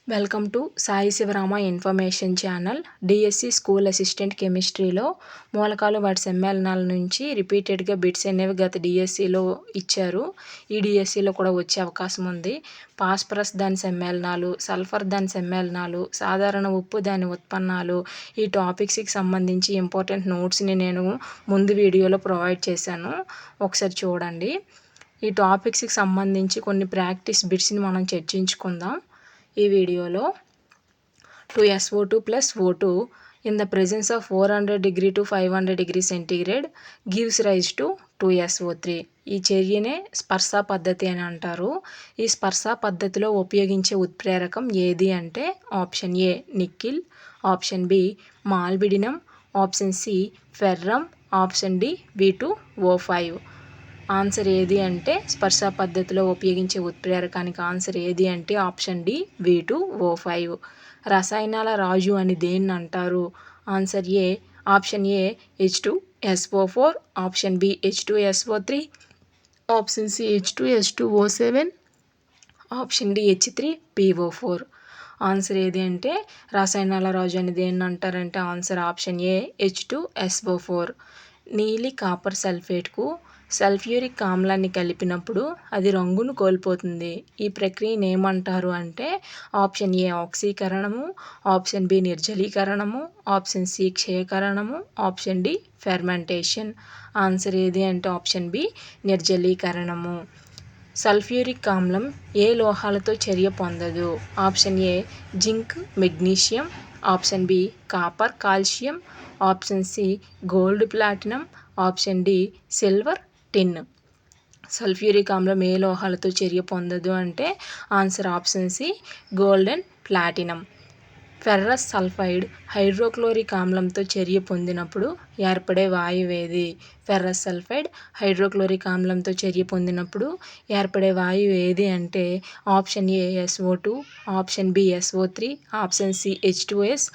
Welcome to Sai Sivarama information channel. DSC school assistant కెమిస్ట్రీలో మూలకాలు వాటి సమ్మేళనాల నుంచి రిపీటెడ్గా బిట్స్ అనేవి గత డిఎస్సిలో ఇచ్చారు. ఈ డిఎస్సిలో కూడా వచ్చే అవకాశం ఉంది. ఫాస్ఫరస్ దాని సమ్మేళనాలు, సల్ఫర్ దాని సమ్మేళనాలు, సాధారణ ఉప్పు దాని ఉత్పన్నాలు, ఈ టాపిక్స్కి సంబంధించి ఇంపార్టెంట్ నోట్స్ని నేను ముందు వీడియోలో ప్రొవైడ్ చేశాను, ఒకసారి చూడండి. ఈ టాపిక్స్కి సంబంధించి కొన్ని ప్రాక్టీస్ బిట్స్ని మనం చర్చించుకుందాం ఈ వీడియోలో. 2SO2 plus O2 in the presence of 400 degree to 500 degree centigrade gives rise to 2SO3. ఈ చర్యనే స్పర్శ పద్ధతి అని అంటారు. ఈ స్పర్శ పద్ధతిలో ఉపయోగించే ఉత్ప్రేరకం ఏది అంటే option A nickel, option B molybdenum, option C ferrum, option D V2O5. Answer ఏది అంటే స్పర్శ పద్ధతిలో ఉపయోగించే ఉత్ప్రేరకానికి ఆన్సర్ ఏది అంటే ఆప్షన్ డి V2O5. రసాయనాల రాజు అని దేన్ని అంటారు? ఆన్సర్ ఏ option A H2SO4, option B H2SO3, option C H2H2O7, option D H3PO4. Answer ఏది అంటే రసాయనాల రాజు అని దేన్ని అంటారంటే ఆన్సర్ ఆప్షన్ ఏ H2SO4. నీలి కాపర్ సల్ఫేట్కు సల్ఫ్యూరిక్ ఆమ్లాన్ని కలిపినప్పుడు అది రంగును కోల్పోతుంది. ఈ ప్రక్రియను ఏమంటారు అంటే ఆప్షన్ ఏ ఆక్సీకరణము, ఆప్షన్ బి నిర్జలీకరణము, ఆప్షన్ సి క్షయకరణము, ఆప్షన్ డి ఫెర్మెంటేషన్. ఆన్సర్ ఏది అంటే ఆప్షన్ బి నిర్జలీకరణము. సల్ఫ్యూరిక్ ఆమ్లం ఏ లోహాలతో చర్య పొందదు? Option A zinc magnesium, option B copper calcium, option C gold platinum, option D silver tin. Sulphuric ఆమ్లం ఏ లోహాలతో చర్య పొందదు అంటే answer option C gold and platinum. Ferrous sulphide hydrochloric ఆమ్లంతో చర్య పొందినప్పుడు ఏర్పడే వాయువు ఏది? ఫెర్రస్ సల్ఫైడ్ హైడ్రోక్లోరిక్ ఆమ్లంతో చర్య పొందినప్పుడు ఏర్పడే వాయువు ఏది అంటే option A SO2, option B SO3, option C H2S,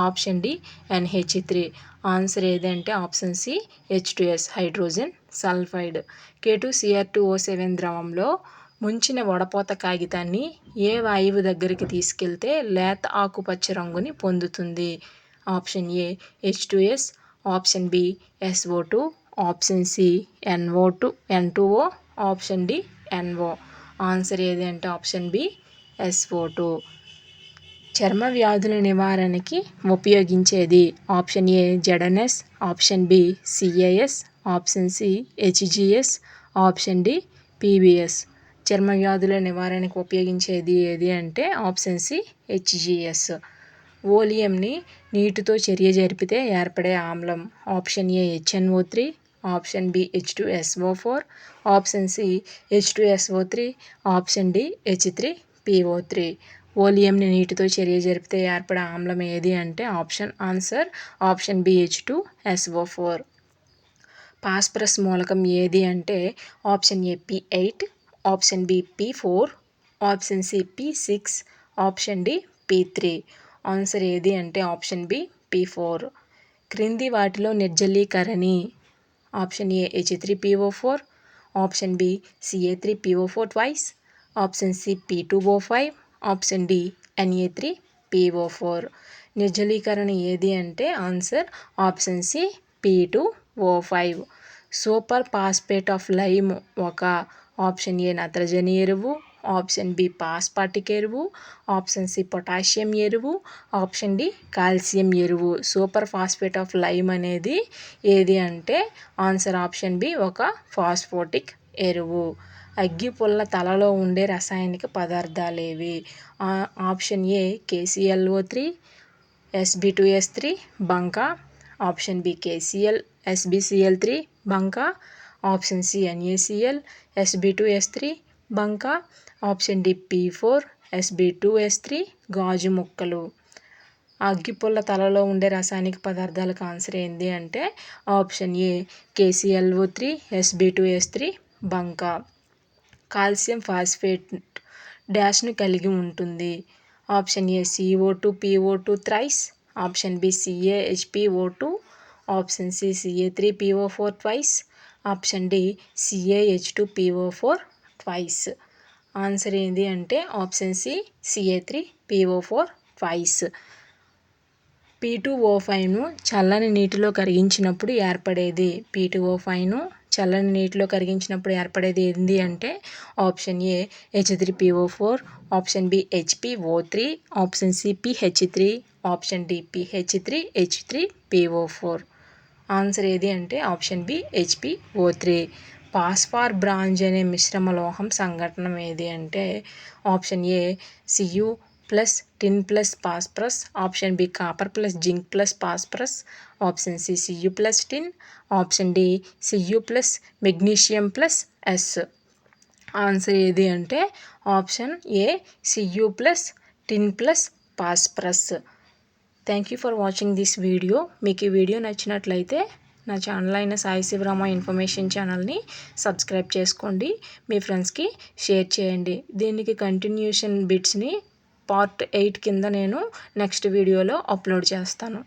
option D NH3. Answer ఏదంటే option C H2S hydrogen sulphide. K2Cr2O7 ద్రవంలో ముంచిన వడపోత కాగితాన్ని ఏ వాయువు దగ్గరికి తీసుకెళ్తే లేత ఆకుపచ్చ రంగుని పొందుతుంది? Option A H2S, option B SO2, option C N2O, option D NO. Answer ఏది అంటే ఆప్షన్ బి SO2. చర్మ వ్యాధుల నివారణకి ఉపయోగించేది? Option A ZNS, option B CAS, option C HGS, option D PBS. చర్మ వ్యాధుల నివారణకు ఉపయోగించేది ఏది అంటే ఆప్షన్ సి HGS. ఓలియంని నీటితో చర్య జరిపితే ఏర్పడే ఆమ్లం? Option A HNO3, option B H2SO4, option C H2SO3, option D H3PO3. ఓలియంని నీటితో చర్య జరిపితే ఏర్పడే ఆమ్లం ఏది అంటే ఆప్షన్ బి H2SO4. ఫాస్ఫరస్ మూలకం ఏది అంటే option A P8, option B P4, option C P6, option D P3. Answer ఏది అంటే ఆప్షన్ బి P4. క్రింది వాటిలో నిర్జలీకరణి? Option A H3PO4, option B Ca3PO4 twice, option C P2O5, option D Na3PO4. నిర్జలీకరణ ఏది అంటే answer option C P2O5. Super phosphate of lime ఒక option A నత్రజని ఎరువు, ఆప్షన్ బి పాస్పాటిక్ ఎరువు, ఆప్షన్ సి పొటాషియం ఎరువు, ఆప్షన్ డి కాల్షియం ఎరువు. Super phosphate of lime అనేది ఏది అంటే ఆన్సర్ ఆప్షన్ బి ఒక ఫాస్ఫోటిక్ ఎరువు. అగ్గిపుల్ల తలలో ఉండే రసాయనిక పదార్థాలు ఏవి? ఆప్షన్ ఏ KClO3, Sb2S3 బంక, ఆప్షన్ బి KCl SbCl3 బంక, ఆప్షన్ సి NaCl Sb2S3 బంక, ఆప్షన్ డి P4 Sb2S3 గాజు ముక్కలు. అగ్గిపుల్ల తలలో ఉండే రసాయనిక పదార్థాలకు ఆన్సర్ ఏంటి అంటే ఆప్షన్ ఏ KClO3 Sb2S3 బంక. కాల్షియం ఫాస్ఫేట్ డాష్ను కలిగి ఉంటుంది? Option A CO2PO2 thrice, option B CaHPO2, option C Ca3PO4 twice, option D CaH2PO4 twice. Answer ఏంది అంటే ఆప్షన్ సి Ca3PO4 ట్వైస్. P2O5ను చల్లని నీటిలో కరిగించినప్పుడు ఏర్పడేది. P2O5ను చల్లని నీటిలో కరిగించినప్పుడు ఏర్పడేది ఏంది అంటే option A H3PO4, option B HPO3, option C PH3, option D PH3H3PO4. Answer ఏది అంటే option B HPO3. Phosphor bronze అనే మిశ్రమ లోహం సంఘటన ఏది అంటే option A Cu plus tin plus phosphorus, option B copper plus zinc plus phosphorus, option C Cu plus tin, option D Cu plus magnesium plus S. Answer ఏది అంటే option A Cu plus tin plus phosphorus. Thank you for watching this video. మీకు ఈ video నచ్చినట్లయితే నా channel అయిన Sai Sivarama information ఛానల్ని subscribe చేసుకోండి, మీ ఫ్రెండ్స్కి షేర్ చేయండి. దీనికి కంటిన్యూషన్ బిట్స్ని పార్ట్ 8 కింద నేను నెక్స్ట్ వీడియోలో అప్లోడ్ చేస్తాను.